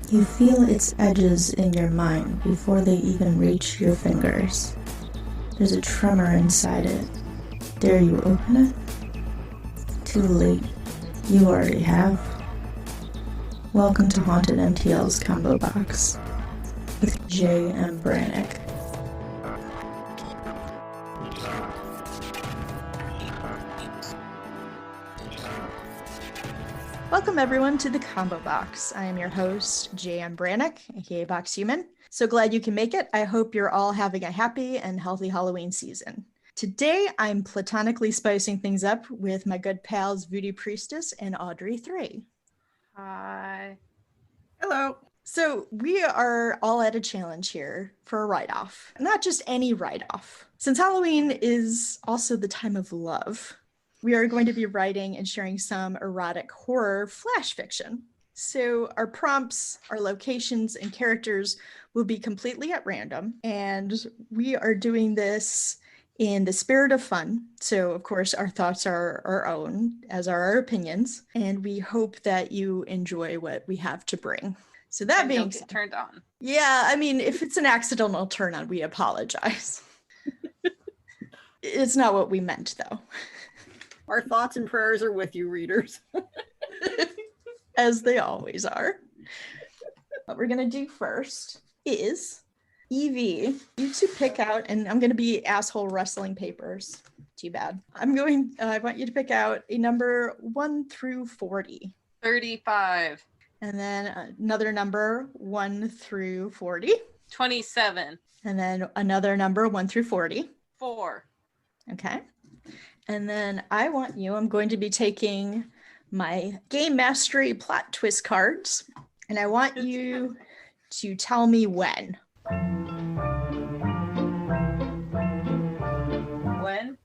You feel its edges in your mind before they even reach your fingers. There's a tremor inside it. Dare you open it? Too late. You already have. Welcome to HauntedMTL's Combobox with J.M. Brannick. Welcome everyone to the Combobox. I am your host, J.M. Brannick, aka Box Human. So glad you can make it. I hope you're all having a happy and healthy Halloween season. Today, I'm platonically spicing things up with my good pals Voodoo Priestess and Audrey 3. Hi. Hello. So we are all at a challenge here for a write-off. Not just any write-off. Since Halloween is also the time of love, we are going to be writing and sharing some erotic horror flash fiction. So our prompts, our locations, and characters will be completely at random. And we are doing this in the spirit of fun. So, of course, our thoughts are our own, as are our opinions. And we hope that you enjoy what we have to bring. So that And being don't said, get turned on. yeah, I mean, if it's an accidental turn on, we apologize. It's not what we meant, though. Our thoughts and prayers are with you, readers. As they always are. What we're going to do first is, Evie, you two pick out, and I'm going to be asshole wrestling papers. Too bad. I want you to pick out a number 1 through 40. 35. And then another number 1 through 40. 27. And then another number 1 through 40. 4. Okay. And then I'm going to be taking my Game Mastery plot twist cards, and I want you to tell me when. When?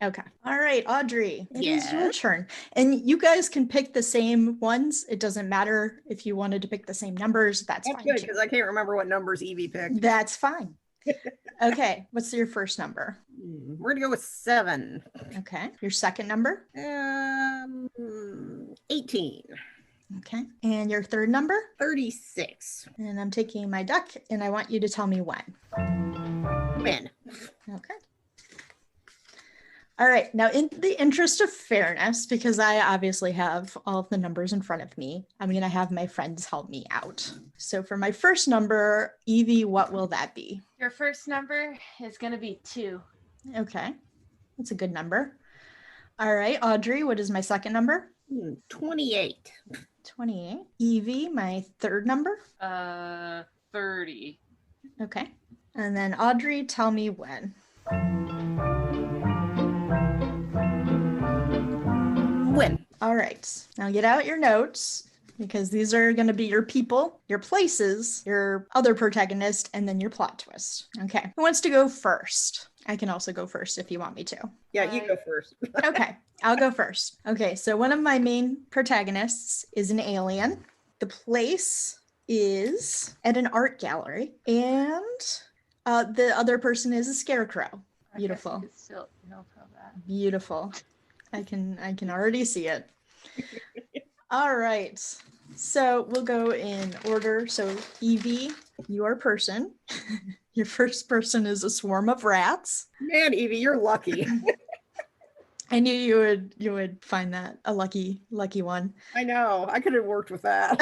Okay. All right, Audrey, it is your Yes. turn. And you guys can pick the same ones. It doesn't matter if you wanted to pick the same numbers. That's That's fine good, too. because I can't remember what numbers Evie picked. That's fine. Okay. What's your first number? We're going to go with 7. Okay. Your second number? 18. Okay. And your third number? 36. And I'm taking my duck, and I want you to tell me when. When? Okay. All right. Now, in the interest of fairness, because I obviously have all of the numbers in front of me, I'm going to have my friends help me out. So for my first number, Evie, what will that be? Your first number is going to be 2. Okay. That's a good number. All right. Audrey, what is my second number? 28. 28. Evie, my third number? 30. Okay. And then Audrey, tell me when. When? All right. Now get out your notes, because these are going to be your people, your places, your other protagonist, and then your plot twist. Okay. Who wants to go first? I can also go first if you want me to. Yeah, you go first. Okay. I'll go first. Okay. So one of my main protagonists is an alien. The place is at an art gallery, and the other person is a scarecrow. Beautiful. Okay, still, no problem. Beautiful. I can already see it. All right. So we'll go in order. So Evie, your person. Your first person is a swarm of rats. Man, Evie, you're lucky. I knew you would find that a lucky one. I know. I could have worked with that.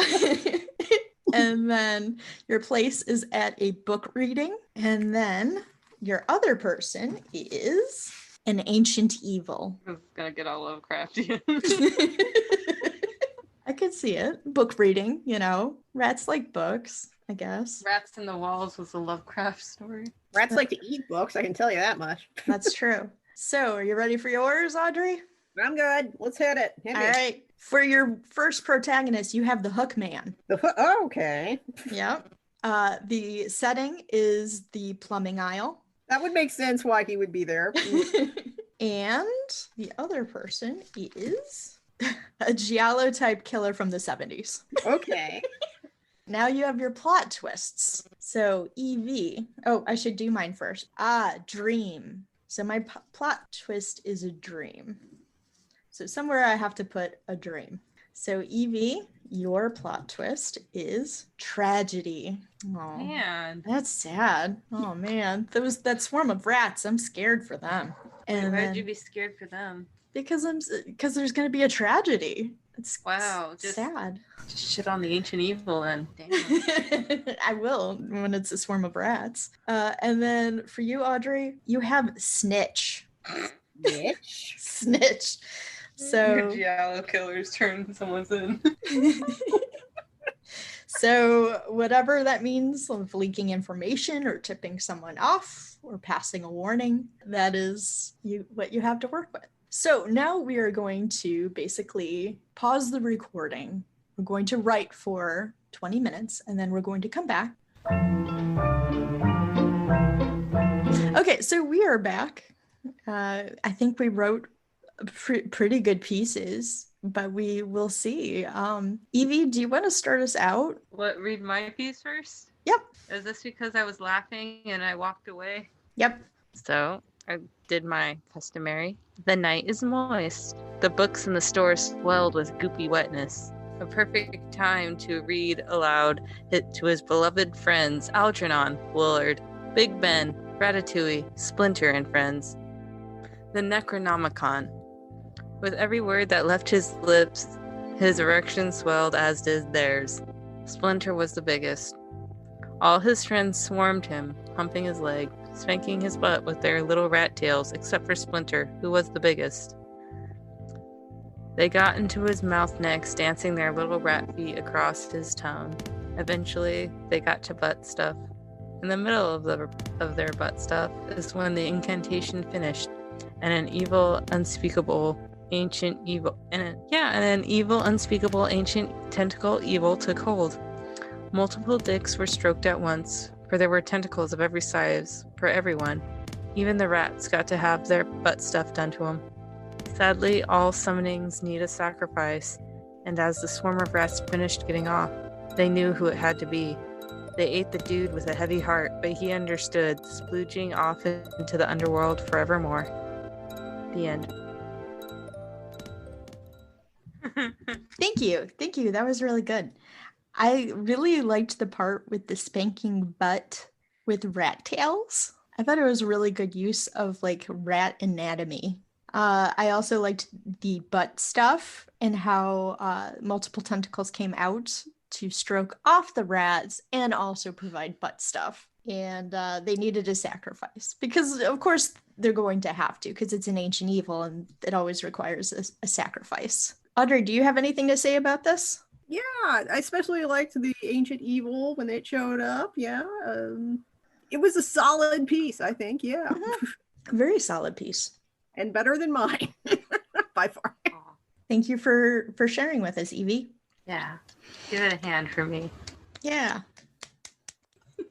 And then your place is at a book reading. And then your other person is an ancient evil. I was going to get all Lovecraftian. I could see it. Book reading, rats like books, I guess. Rats in the Walls was a Lovecraft story. Rats like to eat books, I can tell you that much. That's true. So, are you ready for yours, Audrey? I'm good. Let's hit it. Hit All me. right. For your first protagonist, you have the Hook Man. Okay. Yep. The setting is the plumbing aisle. That would make sense why he would be there. And the other person is a Giallo type killer from the 70s. Okay. Now you have your plot twists. So EV. Oh, I should do mine first. Dream. So my plot twist is a dream. So somewhere I have to put a dream. So Evie, your plot twist is tragedy. Oh, Man. that's sad. Oh man, that swarm of rats. I'm scared for them. Wait, And why'd then, you be scared for them? because there's gonna be a tragedy. It's Wow, just sad. shit on the ancient evil then. Damn. I will when it's a swarm of rats. And then for you, Audrey, you have snitch. Bitch. Snitch. Your So giallo killers turn someone's in. so whatever that means, of leaking information or tipping someone off or passing a warning, that is what you have to work with. So now we are going to basically pause the recording. We're going to write for 20 minutes and then we're going to come back. Okay, so we are back. I think we wrote pretty good pieces, but we will see. Evie, do you want to start us out? What, read my piece first? Yep. Is this because I was laughing and I walked away? Yep. So I did my customary. The night is moist. The books in the store swelled with goopy wetness. A perfect time to read aloud to his beloved friends Algernon, Willard, Big Ben, Ratatouille, Splinter, and friends. The Necronomicon. With every word that left his lips, his erection swelled as did theirs. Splinter was the biggest. All his friends swarmed him, humping his leg, spanking his butt with their little rat tails, except for Splinter, who was the biggest. They got into his mouth next, dancing their little rat feet across his tongue. Eventually, they got to butt stuff. In the middle of their butt stuff is when the incantation finished, and an unspeakable ancient evil tentacle evil took hold. Multiple dicks were stroked at once, for there were tentacles of every size for everyone. Even the rats got to have their butt stuff done to them. Sadly, all summonings need a sacrifice, and as the swarm of rats finished getting off, they knew who it had to be. They ate the dude with a heavy heart, but he understood, splooging off into the underworld forevermore. The end. Thank you. Thank you. That was really good. I really liked the part with the spanking butt with rat tails. I thought it was a really good use of like rat anatomy. I also liked the butt stuff and how multiple tentacles came out to stroke off the rats and also provide butt stuff. And they needed a sacrifice because, of course, they're going to have to because it's an ancient evil and it always requires a sacrifice. Audrey, do you have anything to say about this? Yeah, I especially liked the ancient evil when it showed up. Yeah, it was a solid piece, I think. Yeah, Very solid piece. And better than mine by far. Thank you for sharing with us, Evie. Yeah, give it a hand for me. Yeah.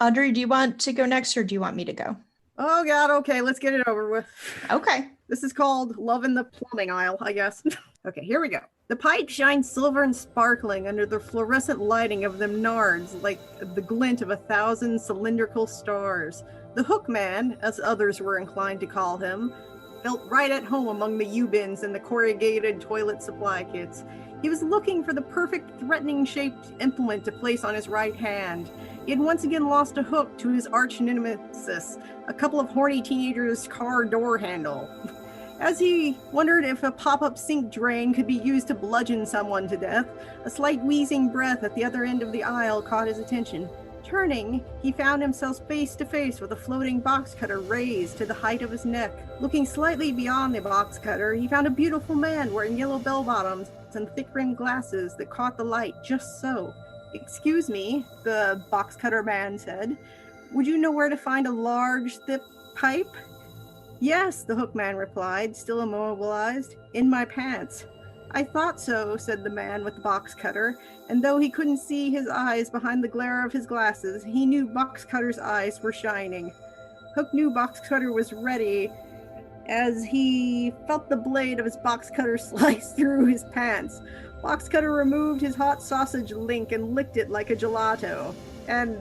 Audrey, do you want to go next or do you want me to go? Oh God, okay, let's get it over with. Okay. This is called Love in the Plumbing Aisle, I guess. Okay, here we go. The pipe shines silver and sparkling under the fluorescent lighting of them nards, like the glint of 1,000 cylindrical stars. The hook man, as others were inclined to call him, felt right at home among the U-bins and the corrugated toilet supply kits. He was looking for the perfect threatening-shaped implement to place on his right hand. He had once again lost a hook to his arch-nemesis, a couple of horny teenagers' car door handle. As he wondered if a pop-up sink drain could be used to bludgeon someone to death, a slight wheezing breath at the other end of the aisle caught his attention. Turning, he found himself face to face with a floating box cutter raised to the height of his neck. Looking slightly beyond the box cutter, he found a beautiful man wearing yellow bell-bottoms and thick-rimmed glasses that caught the light just so. "Excuse me," the box cutter man said. "Would you know where to find a large, thick pipe?" "Yes," the hook man replied, still immobilized. "In my pants." "I thought so," said the man with the box cutter, and though he couldn't see his eyes behind the glare of his glasses, he knew box cutter's eyes were shining. Hook knew box cutter was ready as he felt the blade of his box cutter slice through his pants. Box cutter removed his hot sausage link and licked it like a gelato. And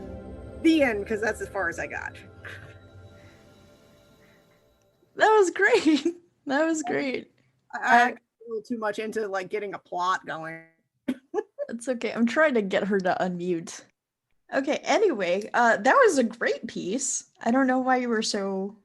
the end, because that's as far as I got. That was great. That was great. I got a little too much into like getting a plot going. It's okay. I'm trying to get her to unmute. Okay, anyway, that was a great piece. I don't know why you were so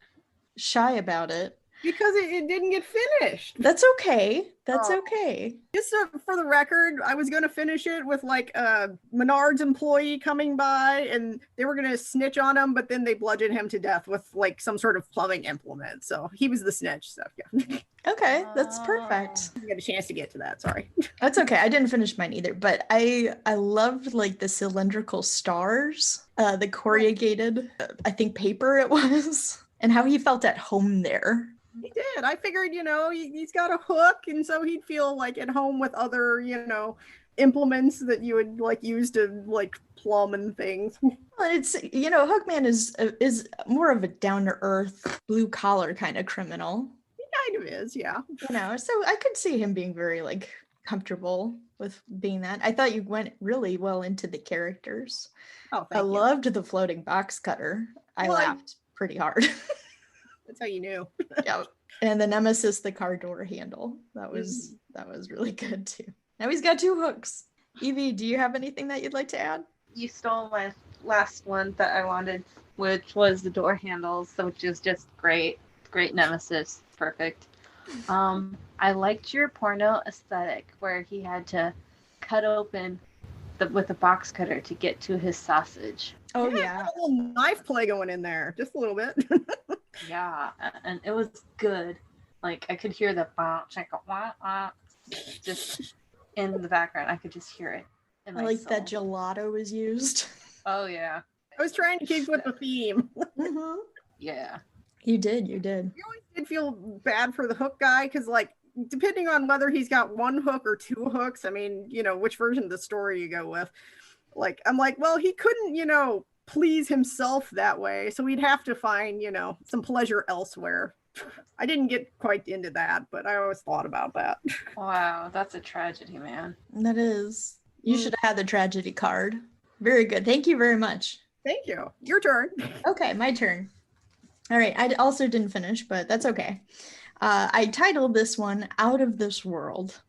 shy about it. Because it didn't get finished. That's okay. That's Oh. okay. Just for the record, I was going to finish it with like a Menards employee coming by and they were going to snitch on him, but then they bludgeoned him to death with like some sort of plumbing implement. So he was the snitch. So yeah. Okay, that's perfect. I got a chance to get to that. Sorry. That's okay. I didn't finish mine either, but I loved like the cylindrical stars, the corrugated, I think paper it was, and how he felt at home there. He did. I figured, he's got a hook, and so he'd feel like at home with other, implements that you would like use to like plumb and things. Well, it's Hookman is more of a down to earth, blue collar kind of criminal. He kind of is, yeah. So I could see him being very like comfortable with being that. I thought you went really well into the characters. Oh, I loved the floating box cutter. I laughed pretty hard. That's how you knew. Yeah. And the nemesis, the car door handle. That was really good too. Now he's got 2 hooks. Evie, do you have anything that you'd like to add? You stole my last one that I wanted, which was the door handles, which is just great. Great nemesis. Perfect. I liked your porno aesthetic where he had to cut open with a box cutter to get to his sausage. Oh yeah. A little knife play going in there, just a little bit. Yeah, and it was good. Like I could hear the just in the background. I could just hear it. I like that gelato was used. Oh yeah. I was trying to keep with the theme. Mm-hmm. Yeah. You did. You always did feel bad for the hook guy because, like, depending on whether he's got 1 hook or 2 hooks, I mean, which version of the story you go with. Like, I'm like, well, he couldn't, please himself that way. So we'd have to find, some pleasure elsewhere. I didn't get quite into that, but I always thought about that. Wow, that's a tragedy, man. That is. You should have had the tragedy card. Very good. Thank you very much. Thank you. Your turn. Okay, my turn. All right, I also didn't finish, but that's okay. I titled this one Out of This World.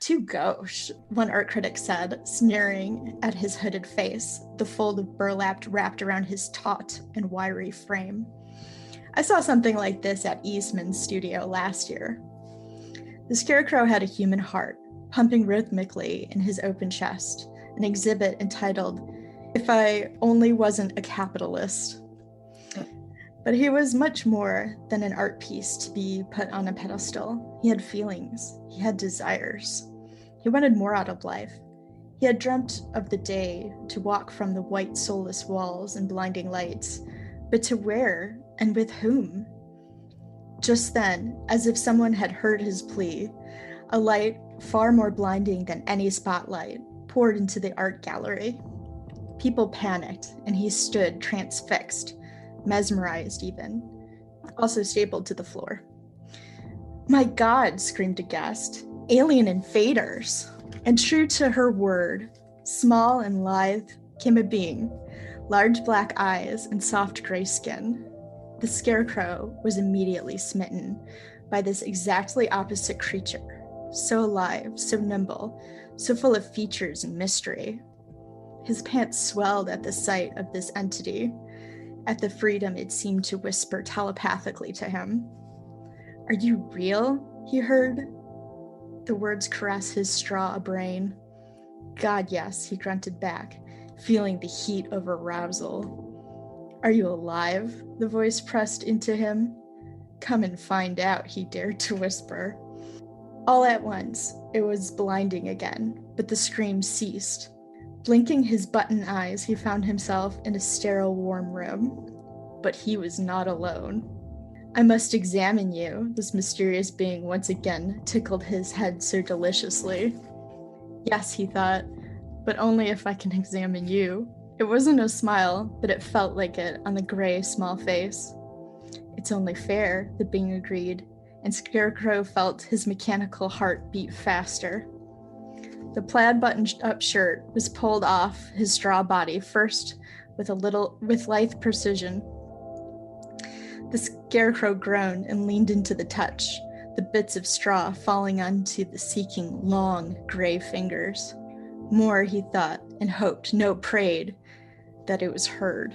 "Too gauche," one art critic said, sneering at his hooded face, the fold of burlap wrapped around his taut and wiry frame. I saw something like this at Eastman's studio last year. The scarecrow had a human heart, pumping rhythmically in his open chest, an exhibit entitled, "If I Only Wasn't a Capitalist." But he was much more than an art piece to be put on a pedestal. He had feelings. He had desires. He wanted more out of life. He had dreamt of the day to walk from the white soulless walls and blinding lights, but to where and with whom? Just then, as if someone had heard his plea, a light far more blinding than any spotlight poured into the art gallery. People panicked, and he stood transfixed, mesmerized even, also stapled to the floor. "My God," screamed a guest, "alien invaders!" And true to her word, small and lithe, came a being, large black eyes and soft gray skin. The scarecrow was immediately smitten by this exactly opposite creature, so alive, so nimble, so full of features and mystery. His pants swelled at the sight of this entity, at the freedom it seemed to whisper telepathically to him. "Are you real?" he heard. The words caress his straw brain. "God, yes," he grunted back, feeling the heat of arousal. "Are you alive?" the voice pressed into him. "Come and find out," he dared to whisper. All at once, it was blinding again, but the scream ceased. Blinking his button eyes, he found himself in a sterile, warm room. But he was not alone. "I must examine you," this mysterious being once again tickled his head so deliciously. Yes, he thought, but only if I can examine you. It wasn't a smile, but it felt like it on the gray, small face. "It's only fair," the being agreed, and Scarecrow felt his mechanical heart beat faster. The plaid buttoned-up shirt was pulled off his straw body first with lithe precision. The scarecrow groaned and leaned into the touch, the bits of straw falling onto the seeking, long, gray fingers. More he thought and hoped, no prayed, that it was heard.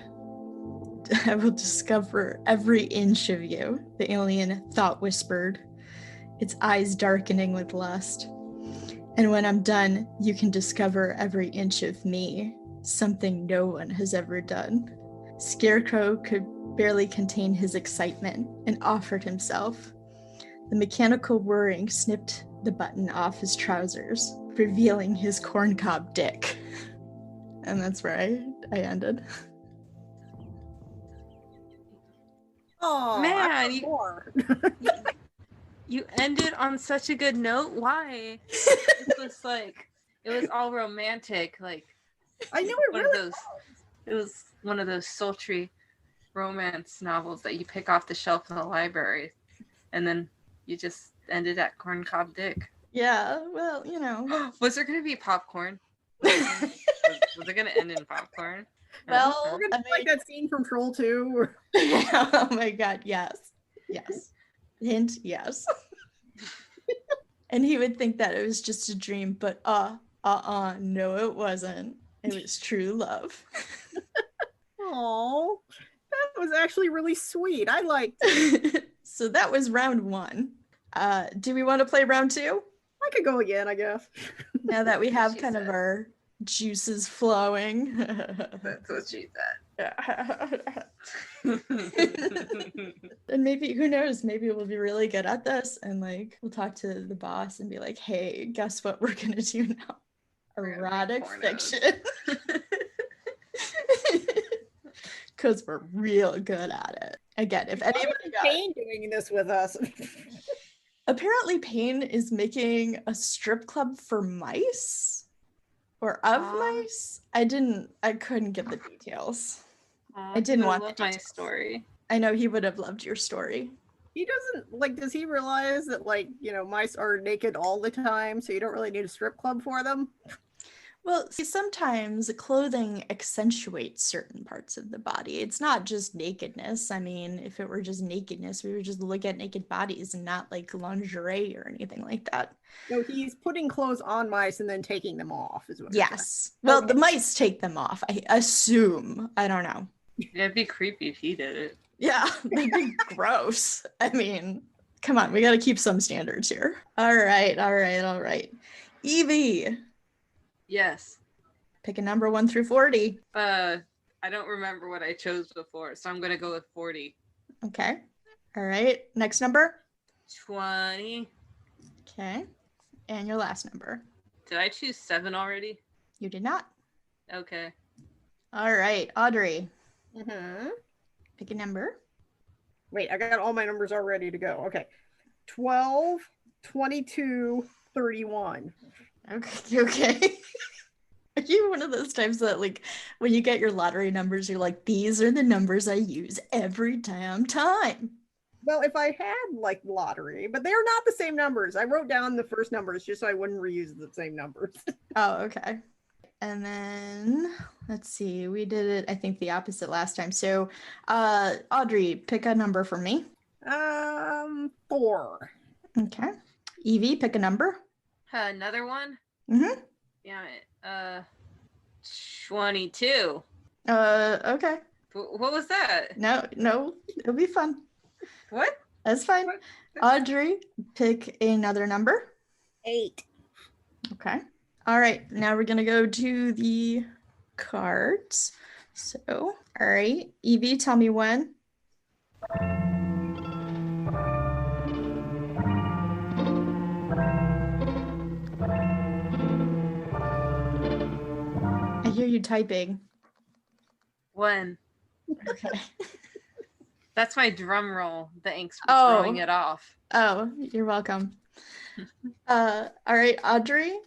I will discover every inch of you, the alien thought whispered, its eyes darkening with lust. And when I'm done, you can discover every inch of me, something no one has ever done. Scarecrow could barely contain his excitement and offered himself. The mechanical whirring snipped the button off his trousers, revealing his corncob dick. And that's where I ended. Oh, Man, you ended on such a good note. Why? It was all romantic. Like, I know it really was. It was one of those sultry romance novels that you pick off the shelf in the library, and then you just ended at corncob dick. Yeah, well, you know. Was there going to be popcorn? was it going to end in popcorn? Well, we're gonna like that scene from Troll 2. Oh my god, yes. Yes. Hint, yes. And he would think that it was just a dream, but no, it wasn't. It was true love. Oh, that was actually really sweet. I liked it. So that was round 1. Do we want to play round 2? I could go again, I guess. Now that we have kind of our juices flowing. That's what she said. And maybe, who knows, maybe we'll be really good at this, and like we'll talk to the boss and be like, hey, guess what we're gonna do now? Erotic fiction. Because we're real good at it. Again, if anybody got Payne doing this with us. Apparently Payne is making a strip club for mice or of mice. I couldn't get the details. I didn't want my story. I know he would have loved your story. He doesn't does he realize that mice are naked all the time, so you don't really need a strip club for them? Well, see, sometimes clothing accentuates certain parts of the body. It's not just nakedness. I mean, if it were just nakedness, we would just look at naked bodies and not like lingerie or anything like that. No, he's putting clothes on mice and then taking them off, is what yes. Well, okay. The mice take them off, I assume. I don't know. Yeah, it'd be creepy if he did it. Yeah, that'd be gross. I mean, come on, we got to keep some standards here. All right. Evie. Yes. Pick a number 1 through 40. I don't remember what I chose before, so I'm gonna go with 40. Okay. All right. Next number? 20. Okay. And your last number? Did I choose 7 already? You did not. Okay. All right, Audrey. Mm-hmm. Pick a number. Wait, I got all my numbers all ready to go. Okay. 12, 22, 31. Okay. Are you one of those types that, like, when you get your lottery numbers, you're like, these are the numbers I use every damn time? Well, if I had, lottery, but they're not the same numbers. I wrote down the first numbers just so I wouldn't reuse the same numbers. Oh, okay. And then, let's see, we did it, I think, the opposite last time. So, Audrey, pick a number for me. 4. Okay. Evie, pick a number. Another one? Mm-hmm. Damn it. 22. Okay. What was that? No, it'll be fun. What? That's fine. What? Audrey, pick another number. 8. Okay. All right. Now we're going to go to the cards. So, all right. Evie, tell me when. I hear you typing. When? Okay. That's my drum roll. The ink's throwing it off. Oh, you're welcome. All right, Audrey,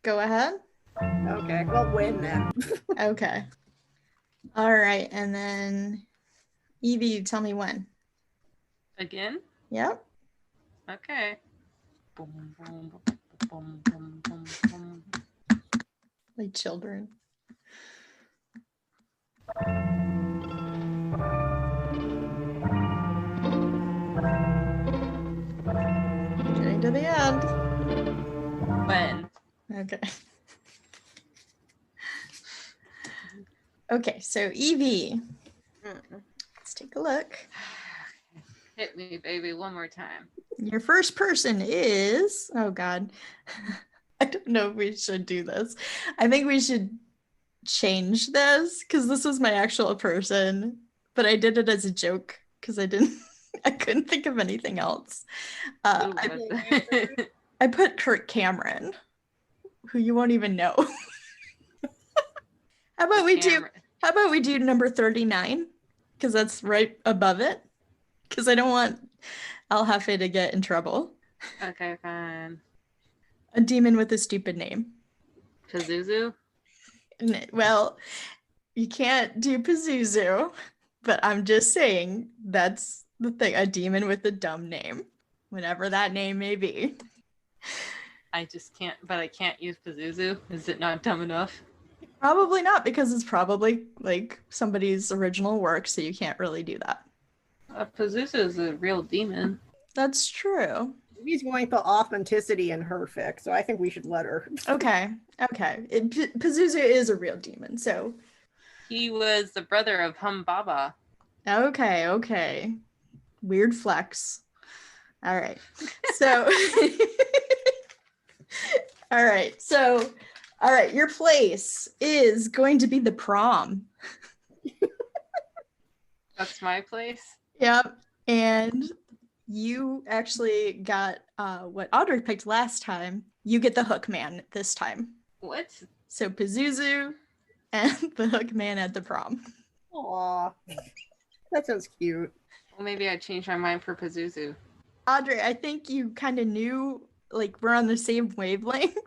go ahead. Okay, well, when then? Okay. All right, and then Evie, tell me when. Again? Yep. Okay. Boom, boom, boom, boom, boom, boom, boom. Like children. Getting to the end. When? Okay. Okay, so Evie, Mm. let's take a look. Hit me, baby, one more time. Your first person is, oh God, I don't know if we should do this. I think we should change this because this was my actual person, but I did it as a joke because I couldn't think of anything else. Ooh, I put Kirk Cameron, who you won't even know. How about we do number 39? Because that's right above it. Because I don't want El Jefe to get in trouble. Okay, fine. A demon with a stupid name. Pazuzu? Well, you can't do Pazuzu, but I'm just saying that's the thing. A demon with a dumb name, whatever that name may be. I just can't, but I can't use Pazuzu. Is it not dumb enough? Probably not, because it's probably like somebody's original work, so you can't really do that. Pazuzu is a real demon. That's true. He's going for authenticity in her fic, so I think we should let her. Okay. Pazuzu is a real demon, so. He was the brother of Humbaba. Okay. Weird flex. All right. So. All right. Your place is going to be the prom. That's my place? Yep. And you actually got what Audrey picked last time. You get the hook man this time. What? So Pazuzu and the hook man at the prom. Aw, that sounds cute. Well, maybe I changed my mind for Pazuzu. Audrey, I think you kind of knew, like, we're on the same wavelength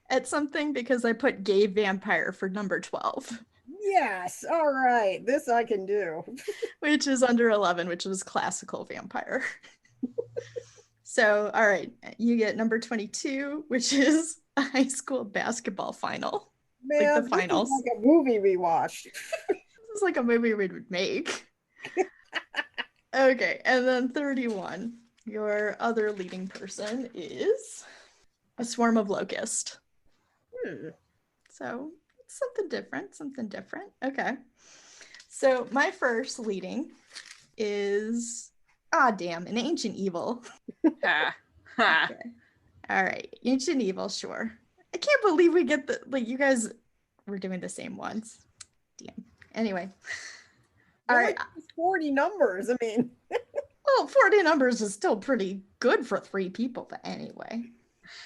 at something because I put gay vampire for number 12. Yes, all right, this I can do. Which is under 11, which was classical vampire. So, all right, you get number 22, which is a high school basketball final. Man, like the finals. This is like a movie we watched. This is like a movie we would make. Okay, and then 31. Your other leading person is a swarm of locust. So something different. Okay. So my first leading is, an ancient evil. Ha. Ha. Okay. All right, ancient evil, sure. I can't believe we get you guys were doing the same ones. Damn. Anyway. All right. 40 numbers, I mean. Well, 40 numbers is still pretty good for 3 people, but anyway.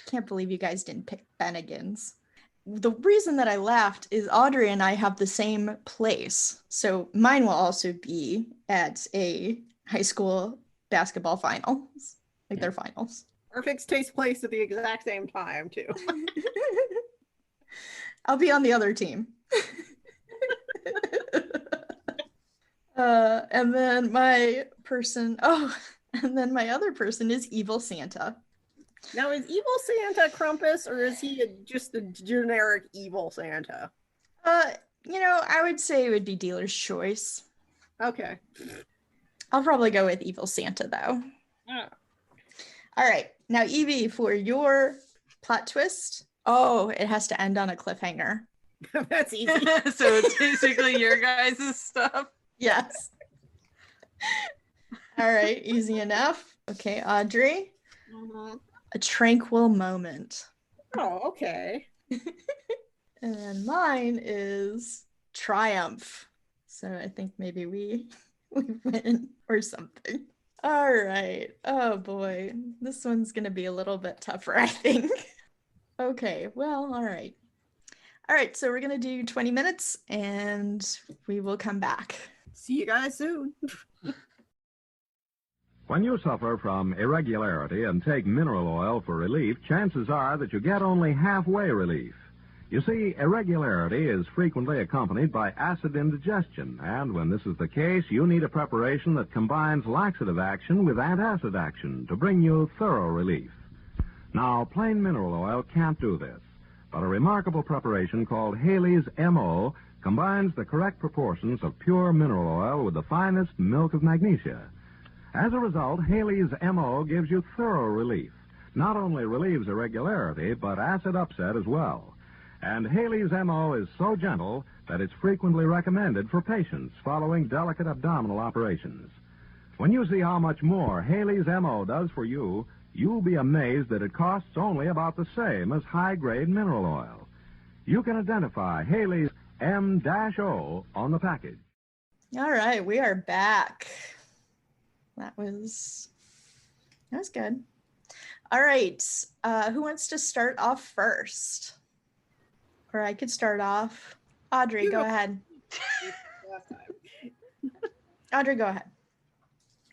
Can't believe you guys didn't pick Bennigan's. The reason that I laughed is Audrey and I have the same place. So mine will also be at a high school basketball finals, like their finals. Our fics takes place at the exact same time, too. I'll be on the other team. And then my other person is Evil Santa. Now, is Evil Santa Krampus, or is he just a generic Evil Santa? I would say it would be dealer's choice. Okay. I'll probably go with Evil Santa, though. All right. Now, Evie, for your plot twist, it has to end on a cliffhanger. That's easy. So it's basically your guys' stuff? Yes. All right. Easy enough. Okay, Audrey. Mm-hmm. A tranquil moment. Oh, okay. And then mine is triumph. So I think maybe we win or something. All right. Oh boy. This one's going to be a little bit tougher, I think. Okay. Well, all right. All right. So we're going to do 20 minutes and we will come back. See you guys soon. When you suffer from irregularity and take mineral oil for relief, chances are that you get only halfway relief. You see, irregularity is frequently accompanied by acid indigestion, and when this is the case, you need a preparation that combines laxative action with antacid action to bring you thorough relief. Now, plain mineral oil can't do this, but a remarkable preparation called Haley's MO combines the correct proportions of pure mineral oil with the finest milk of magnesia. As a result, Haley's MO gives you thorough relief. Not only relieves irregularity, but acid upset as well. And Haley's MO is so gentle that it's frequently recommended for patients following delicate abdominal operations. When you see how much more Haley's MO does for you, you'll be amazed that it costs only about the same as high-grade mineral oil. You can identify Haley's M-O on the package. All right, we are back. That was good. All right, who wants to start off first? Or I could start off. Audrey, go ahead. Last time. Audrey, go ahead.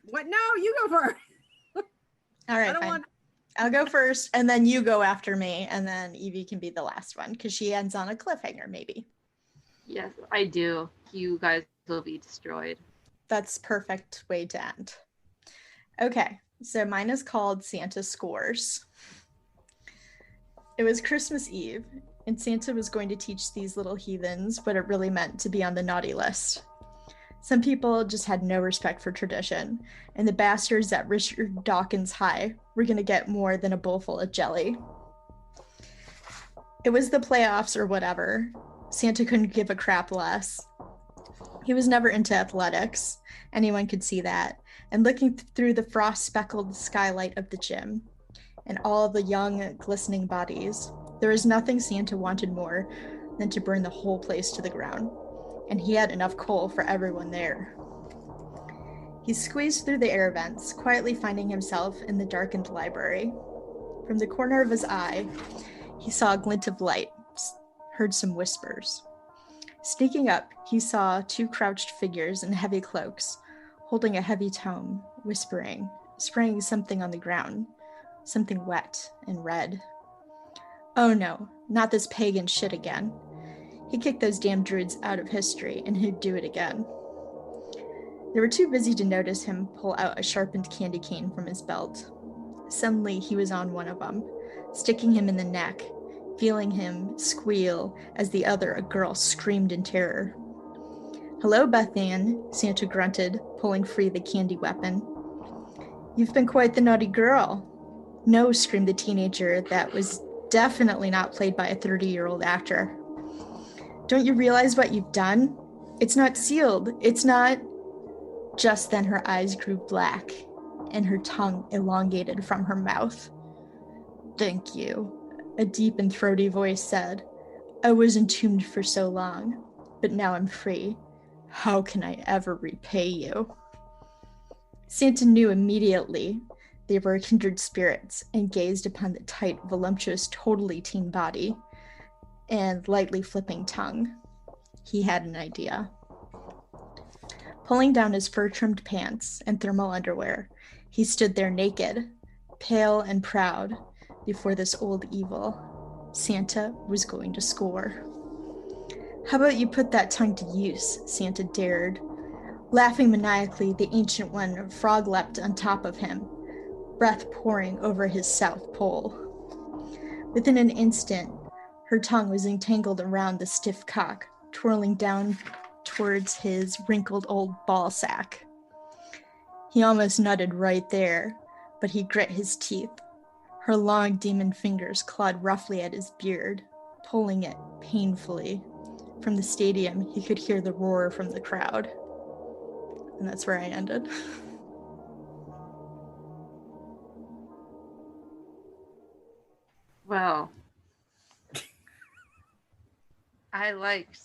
What? No, you go first. All right, fine. I'll go first, and then you go after me, and then Evie can be the last one, because she ends on a cliffhanger, maybe. Yes, I do. You guys will be destroyed. That's perfect way to end. Okay, so mine is called Santa Scores. It was Christmas Eve, and Santa was going to teach these little heathens what it really meant to be on the naughty list. Some people just had no respect for tradition, and the bastards at Richard Dawkins High were going to get more than a bowl full of jelly. It was the playoffs or whatever. Santa couldn't give a crap less. He was never into athletics. Anyone could see that. And looking through the frost-speckled skylight of the gym and all the young, glistening bodies, there was nothing Santa wanted more than to burn the whole place to the ground. And he had enough coal for everyone there. He squeezed through the air vents, quietly finding himself in the darkened library. From the corner of his eye, he saw a glint of light, heard some whispers. Sneaking up, he saw two crouched figures in heavy cloaks, holding a heavy tome, whispering, spraying something on the ground, something wet and red. Oh no, not this pagan shit again. He kicked those damn druids out of history, and he'd do it again. They were too busy to notice him pull out a sharpened candy cane from his belt. Suddenly, he was on one of them, sticking him in the neck, feeling him squeal as the other, a girl, screamed in terror. Hello, Beth Ann, Santa grunted, pulling free the candy weapon. You've been quite the naughty girl. No, screamed the teenager that was definitely not played by a 30-year-old actor. Don't you realize what you've done? It's not sealed. It's not... Just then her eyes grew black, and her tongue elongated from her mouth. Thank you, a deep and throaty voice said. I was entombed for so long, but now I'm free. How can I ever repay you? Santa knew immediately they were kindred spirits and gazed upon the tight, voluptuous, totally teen body and lightly flipping tongue. He had an idea. Pulling down his fur-trimmed pants and thermal underwear, he stood there naked, pale and proud, before this old evil. Santa was going to score. How about you put that tongue to use? Santa dared. Laughing maniacally, the Ancient One frog leapt on top of him, breath pouring over his south pole. Within an instant, her tongue was entangled around the stiff cock, twirling down towards his wrinkled old ball sack. He almost nutted right there, but he grit his teeth. Her long demon fingers clawed roughly at his beard, pulling it painfully. From the stadium, he could hear the roar from the crowd. And that's where I ended. Well, I liked.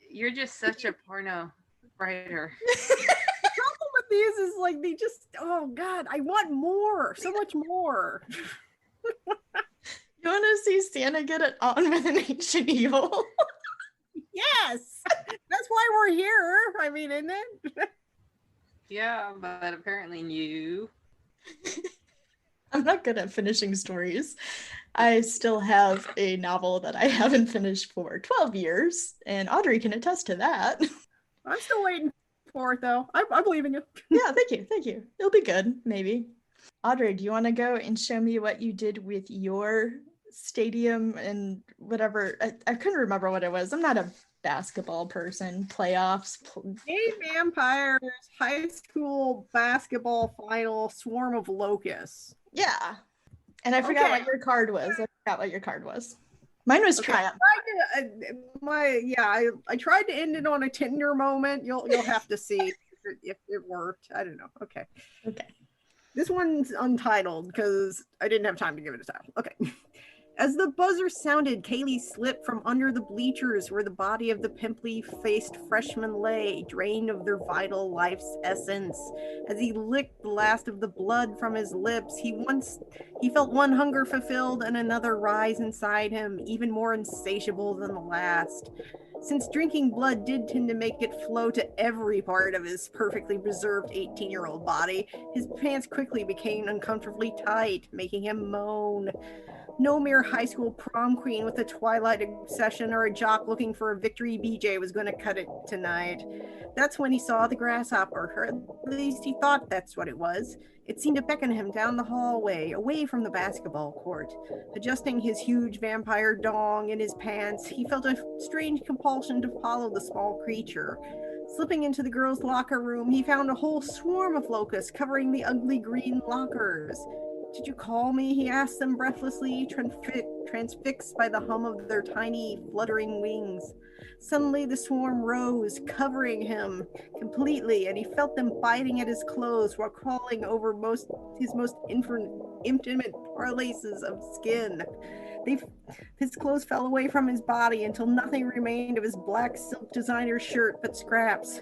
You're just such a porno writer. The problem with these is like they just, oh God, I want more, so much more. You want to see Santa get it on with an ancient evil? Yes, that's why we're here. I mean, isn't it? Yeah, but apparently you. I'm not good at finishing stories. I still have a novel that I haven't finished for 12 years, and Audrey can attest to that. I'm still waiting for it, though. I believe in you. Yeah, thank you. It'll be good, maybe. Audrey, do you want to go and show me what you did with your stadium and whatever? I couldn't remember what it was. I'm not a basketball person. Playoffs. Hey, Vampires, high school basketball final, swarm of locusts. Yeah. And I forgot Okay. what your card was. Mine was Triumph. I tried to end it on a Tinder moment. You'll have to see if it worked. I don't know. Okay. Okay. This one's untitled because I didn't have time to give it a title. Okay. As the buzzer sounded, Kaylee slipped from under the bleachers where the body of the pimply-faced freshman lay, drained of their vital life's essence. As he licked the last of the blood from his lips, he felt one hunger fulfilled and another rise inside him, even more insatiable than the last. Since drinking blood did tend to make it flow to every part of his perfectly preserved 18-year-old body, his pants quickly became uncomfortably tight, making him moan. No mere high school prom queen with a Twilight obsession or a jock looking for a victory BJ was going to cut it tonight. That's when he saw the grasshopper, or at least he thought that's what it was. It seemed to beckon him down the hallway, away from the basketball court. Adjusting his huge vampire dong in his pants, he felt a strange compulsion to follow the small creature. Slipping into the girls' locker room, he found a whole swarm of locusts covering the ugly green lockers. Did you call me? He asked them breathlessly, transfixed by the hum of their tiny, fluttering wings. Suddenly the swarm rose, covering him completely, and he felt them biting at his clothes while crawling over his most intimate laces of skin. His clothes fell away from his body until nothing remained of his black silk designer shirt but scraps.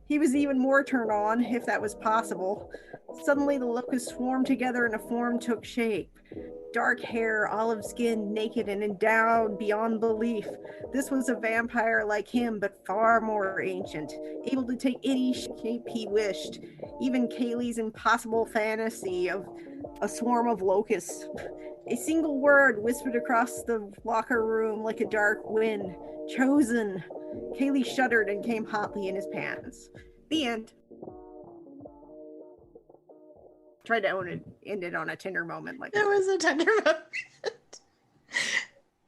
He was even more turned on, if that was possible. Suddenly the locusts swarmed together and a form took shape. Dark hair, olive skin, naked and endowed beyond belief. This was a vampire like him, but far more ancient, able to take any shape he wished. Even Kaylee's impossible fantasy of a swarm of locusts. A single word whispered across the locker room like a dark wind. Chosen. Kaylee shuddered and came hotly in his pants. The end. Tried to end it on a Tinder moment. Like that was a tender moment.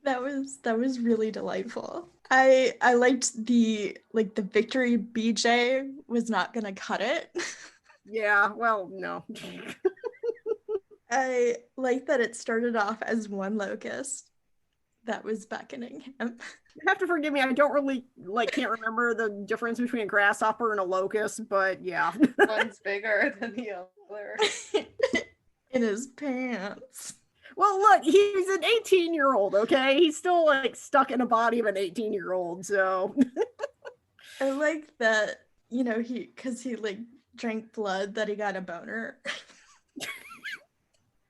that was really delightful. I liked the victory BJ was not gonna cut it. Yeah, well, no. I like that it started off as one locust that was beckoning him. You have to forgive me, I don't really can't remember the difference between a grasshopper and a locust, but yeah. One's bigger than the other. In his pants. Well, look, he's an 18-year-old, okay? He's still stuck in a body of an 18-year-old, so. I like that, because he drank blood that he got a boner.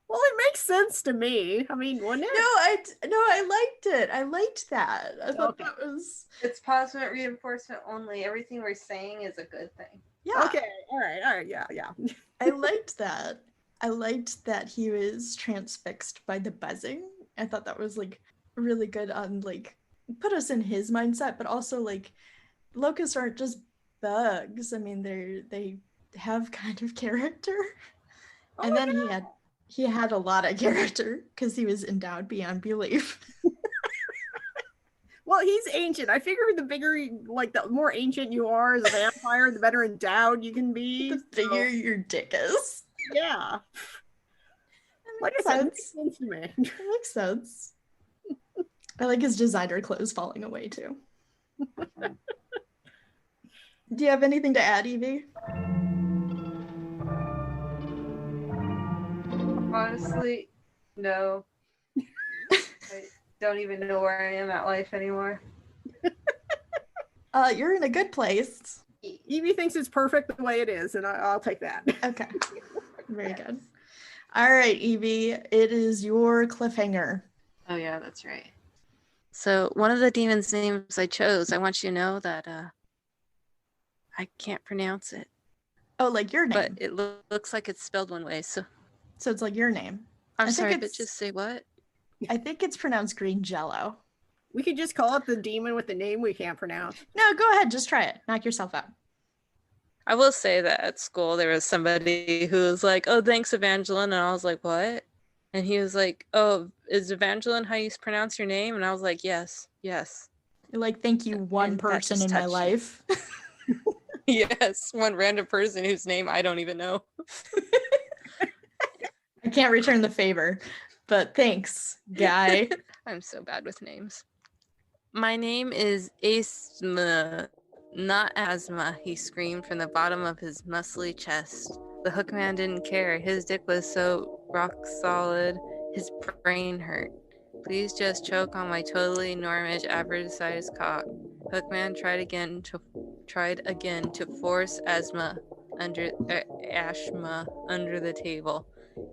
Well, it makes sense to me. I mean, wouldn't it? I liked it. I liked that. I thought that was. It's positive reinforcement only. Everything we're saying is a good thing. Yeah. Okay. All right. Yeah. I liked that. I liked that he was transfixed by the buzzing. I thought that was really good on put us in his mindset, but also locusts aren't just bugs. I mean, they have kind of character. Oh, and then he had a lot of character because he was endowed beyond belief. Well, he's ancient. I figure the bigger, the more ancient you are as a vampire, the better endowed you can be. The bigger your dick is. Yeah. That makes sense. It makes sense to me. That makes sense. I like his designer clothes falling away too. Do you have anything to add, Evie? Honestly, no. I don't even know where I am at life anymore. You're in a good place. Evie thinks it's perfect the way it is, and I'll take that. Okay. Very good. All right, Evie, it is your cliffhanger. Oh yeah, that's right. So one of the demons' names I chose, I want you to know that I can't pronounce it. Oh, your name. But it looks like it's spelled one way, so it's your name. I'm sorry, but just say what? I think it's pronounced green jello. We could just call it the demon with the name we can't pronounce. No, go ahead. Just try it. Knock yourself out. I will say that at school there was somebody who was like, "Oh, thanks, Evangeline," and I was like, "What?" And he was like, "Oh, is Evangeline how you pronounce your name?" And I was like, "Yes." Thank you, one person in my life. Yes, one random person whose name I don't even know. I can't return the favor, but thanks, guy. I'm so bad with names. My name is Asthma, not asthma, he screamed from the bottom of his muscly chest. The hookman didn't care. His dick was so rock solid, his brain hurt. Please just choke on my totally normish average-sized cock. Hookman tried again to force Ashma under the table.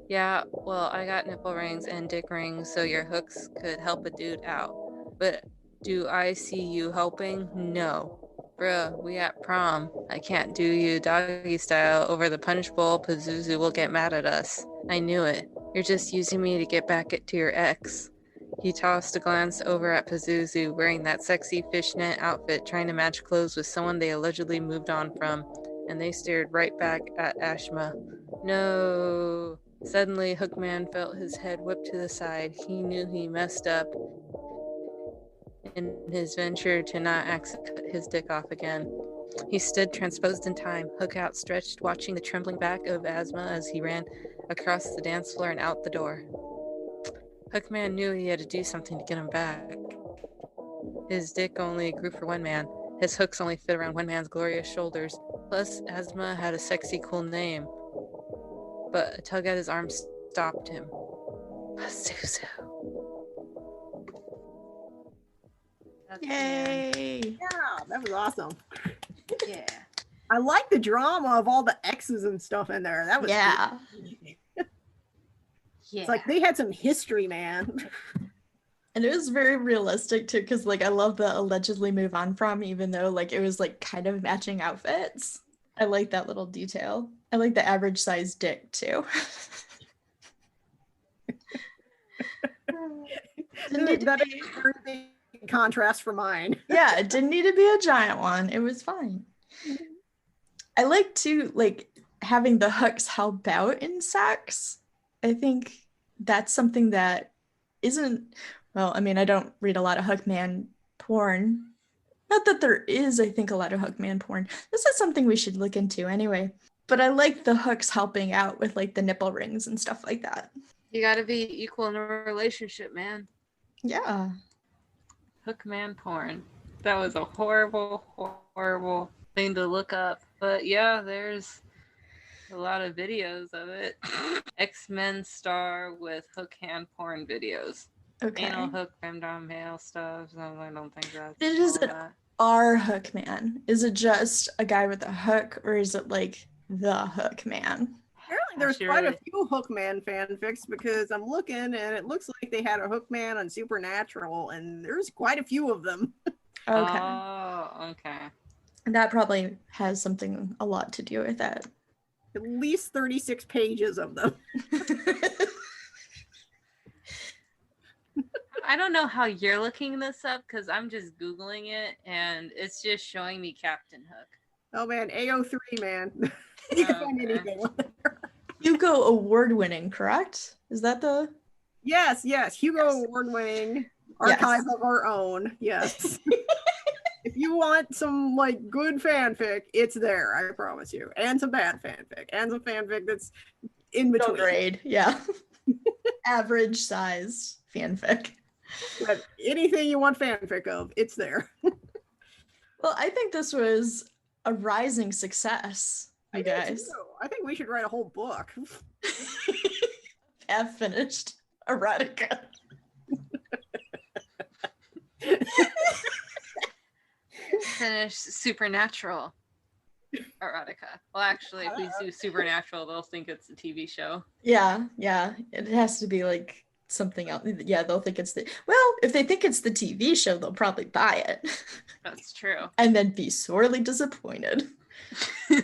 Yeah, well, I got nipple rings and dick rings so your hooks could help a dude out. But do I see you helping? No. Bruh, we at prom. I can't do you doggy style over the punch bowl. Pazuzu will get mad at us. I knew it. You're just using me to get back to your ex. He tossed a glance over at Pazuzu, wearing that sexy fishnet outfit, trying to match clothes with someone they allegedly moved on from, and they stared right back at Ashma. No. Suddenly, Hookman felt his head whip to the side. He knew he messed up in his venture to not cut his dick off again. He stood transposed in time, hook outstretched, watching the trembling back of Asthma as he ran across the dance floor and out the door. Hookman knew he had to do something to get him back. His dick only grew for one man. His hooks only fit around one man's glorious shoulders. Plus, Asthma had a sexy, cool name. But a tug at his arm stopped him. Pazuzu. Yay! Yeah, that was awesome. Yeah. I like the drama of all the X's and stuff in there. That was Yeah. good. It's like they had some history, man. And it was very realistic too, because like I love the allegedly move on from, even though like it was like kind of matching outfits. I like that little detail. I like the average size dick too. That is a very big contrast for mine. Yeah, it didn't need to be a giant one. It was fine. I like to like having the hooks help out in sex. I think that's something that isn't, well, I mean, I don't read a lot of hookman porn. Not that there is, I think, a lot of hookman porn. This is something we should look into anyway. But I like the hooks helping out with like the nipple rings and stuff like that. You gotta be equal in a relationship, man. Yeah. Hookman porn. That was a horrible, horrible thing to look up. But yeah, there's a lot of videos of it. X-Men star with hook hand porn videos. Okay. Anal hook, femdom male stuff. So I don't think that's It is all an that. R hookman. Is it just a guy with a hook, or is it like the hookman? Apparently, there's quite a few Hookman fanfics because I'm looking and it looks like they had a Hookman on Supernatural, and there's quite a few of them. Okay. Oh, okay. And that probably has a lot to do with that. At least 36 pages of them. I don't know how you're looking this up because I'm just Googling it and it's just showing me Captain Hook. Oh man, AO3, man. You can find anything on there. Hugo Award-winning, correct? Is that the... Yes, Hugo Award-winning archive of our own. Yes. If you want some like good fanfic, it's there, I promise you. And some bad fanfic. And some fanfic that's in between. No grade, yeah. Average size fanfic. But anything you want fanfic of, it's there. Well, I think this was a rising success, you guys. I think we should write a whole book. Have finished Erotica. Finish Supernatural Erotica. Well, actually, if we do Supernatural, they'll think it's a TV show. Yeah. It has to be like something else. Yeah, they'll think it's the... Well, if they think it's the TV show, they'll probably buy it. That's true. And then be sorely disappointed. I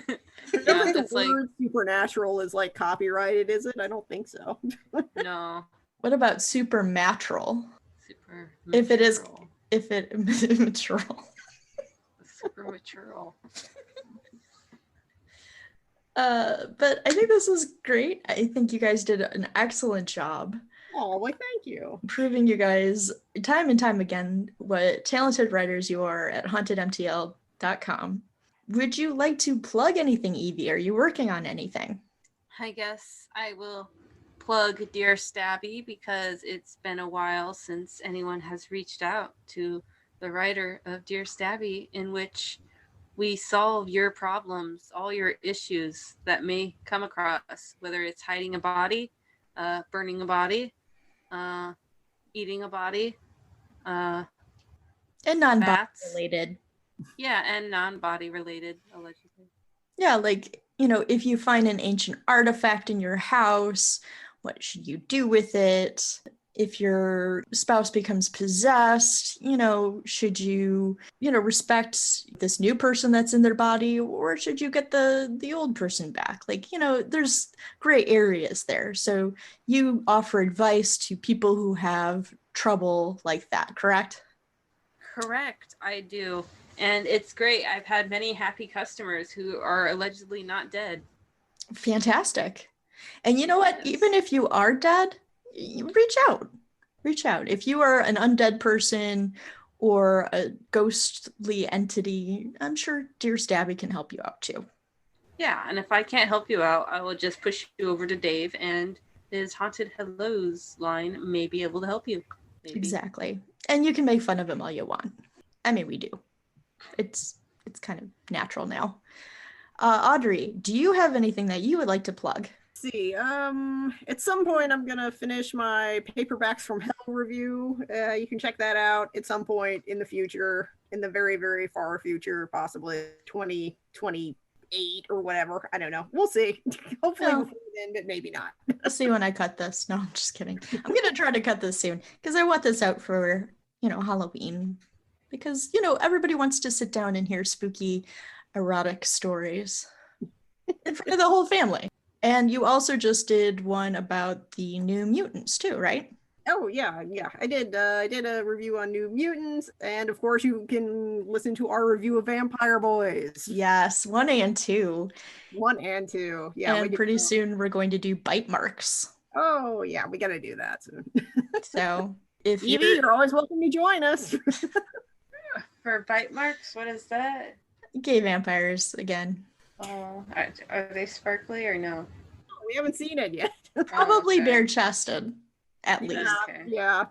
don't think the word supernatural is like copyrighted, is it? I don't think so. No. What about supernatural? Super. If it is, if it mature. Super mature. But I think this was great. I think you guys did an excellent job. Oh, well, thank you. Proving you guys time and time again what talented writers you are at HauntedMTL.com. Would you like to plug anything, Evie? Are you working on anything? I guess I will plug Dear Stabby because it's been a while since anyone has reached out to the writer of Dear Stabby, in which we solve your problems, all your issues that may come across, whether it's hiding a body, burning a body, eating a body, And non-body bats. related. Yeah, and non-body related, allegedly. Yeah, like, if you find an ancient artifact in your house, what should you do with it? If your spouse becomes possessed, should you, respect this new person that's in their body, or should you get the old person back? Like, there's gray areas there. So you offer advice to people who have trouble like that, correct? Correct, I do. And it's great. I've had many happy customers who are allegedly not dead. Fantastic. And you know what? Yes. Even if you are dead, reach out. Reach out. If you are an undead person or a ghostly entity, I'm sure Dear Stabby can help you out too. Yeah, and if I can't help you out, I will just push you over to Dave, and his Haunted Hellos line may be able to help you. Maybe. Exactly. And you can make fun of him all you want. I mean, we do. It's kind of natural now. Audrey, do you have anything that you would like to plug? See, at some point I'm gonna finish my Paperbacks from Hell review. You can check that out at some point in the future, in the very, very far future, possibly 2028 or whatever. I don't know. We'll see. Hopefully before then, but maybe not. I'll see when I cut this. No, I'm just kidding. I'm gonna try to cut this soon because I want this out for Halloween, because everybody wants to sit down and hear spooky erotic stories in front of the whole family. And you also just did one about the New Mutants too, right? Oh yeah. I did a review on New Mutants, and of course you can listen to our review of Vampire Boys. Yes, 1 and 2. 1 and 2. Yeah. And pretty soon we're going to do Bite Marks. Oh yeah, we gotta do that soon. So if Evie, you're always welcome to join us. For Bite Marks, what is that? Gay vampires again. Oh, are they sparkly or no? We haven't seen it yet. Probably okay. bare-chested, at least. Okay. Yeah,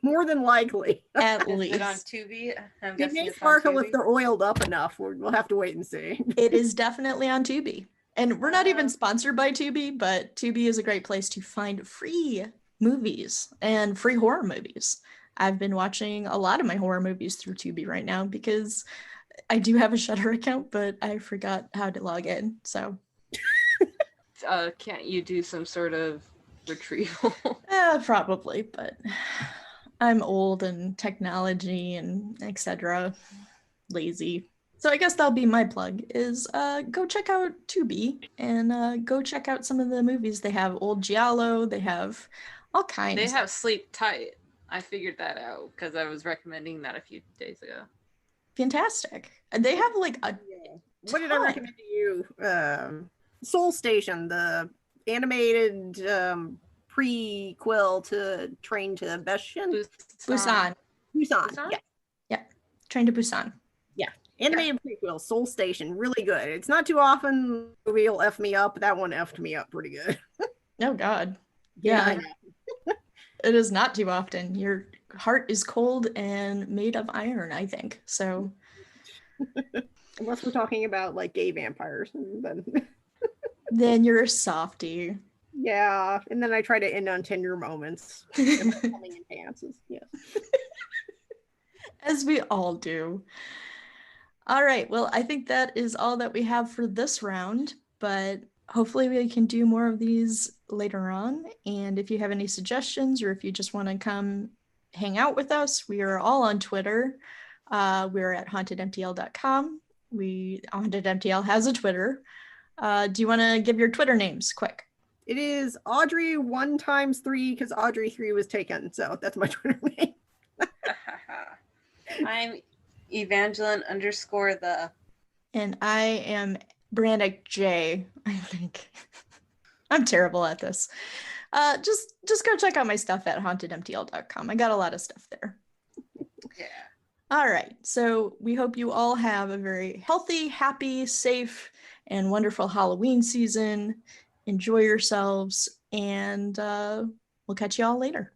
more than likely. At Is least. it on Tubi? I'm They guessing may it's on sparkle if Tubi. they're oiled up enough. We'll have to wait and see. It is definitely on Tubi. And we're not even sponsored by Tubi, but Tubi is a great place to find free movies and free horror movies. I've been watching a lot of my horror movies through Tubi right now because I do have a Shudder account, but I forgot how to log in. So Can't you do some sort of retrieval? probably, but I'm old and technology and etc. lazy. So I guess that'll be my plug is go check out Tubi and go check out some of the movies. They have Old Giallo, they have all kinds. They have Sleep Tight. I figured that out because I was recommending that a few days ago. Fantastic. And they have like a What did I recommend to you? Soul Station, the animated prequel to Train to Busan. Busan. Busan. Yeah. Train to Busan. Yeah. Animated prequel, Soul Station. Really good. It's not too often the movie will F me up. That one effed me up pretty good. Oh God. Yeah. Yeah. It is not too often. Your heart is cold and made of iron, I think. So Unless we're talking about like gay vampires, then you're a softie. Yeah, and then I try to end on tender moments. Coming in pants. Yes. As we all do. All right. Well, I think that is all that we have for this round, but hopefully we can do more of these later on. And if you have any suggestions or if you just want to come hang out with us, we are all on Twitter. We're at HauntedMTL.com. HauntedMTL has a Twitter. Do you want to give your Twitter names quick? It is Audrey 1x3 because Audrey 3 was taken. So that's my Twitter name. I'm Evangeline _the. And I am Brannick J, I think. I'm terrible at this. Just go check out my stuff at hauntedmtl.com. I got a lot of stuff there. Yeah. All right. So we hope you all have a very healthy, happy, safe, and wonderful Halloween season. Enjoy yourselves. and we'll catch you all later.